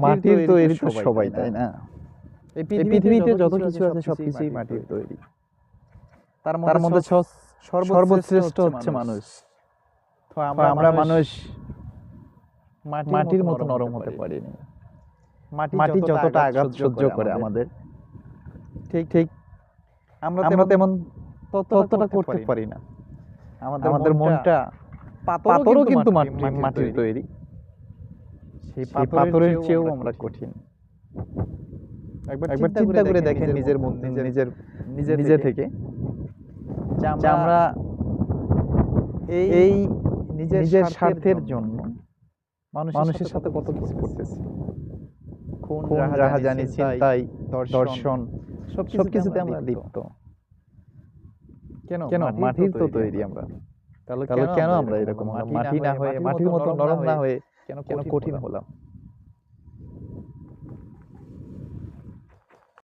মাটির তৈরি তো সবাই, তাই না? এই পৃথিবীতে যত কিছু আছে সবকিছুই মাটির তৈরি। তার মধ্যে সর্বশ্রেষ্ঠ হচ্ছে মানুষ। তো আমরা মানুষ মাটির মতো নরম হতে পারিনি। মাটি যতটা আঘাত সহ্য করে আমাদের, ঠিক আমরা তেমন ততটা করতে পারি না। আমাদের মনটা পাথরও কিন্তু মাটির তৈরি। সেই পাথরের চেয়েও আমরা কঠিন। একবার চিন্তা করে দেখেন নিজের মধ্যে, নিজে থেকে যে আমরা এই নিজের স্বার্থের জন্য মানুষের সাথে কত কিছু করতেছি। খুন, রাহাজানি, ছিনতাই, দর্শন সবকিছুতে আমরা লিপ্ত। কেন? মাটির তো তৈরি আমরা। তাহলে কেন আমরা এরকম হলাম? মাটি না হয়ে, মাটির মতো নরম না হয়ে কেন কঠিন হলাম?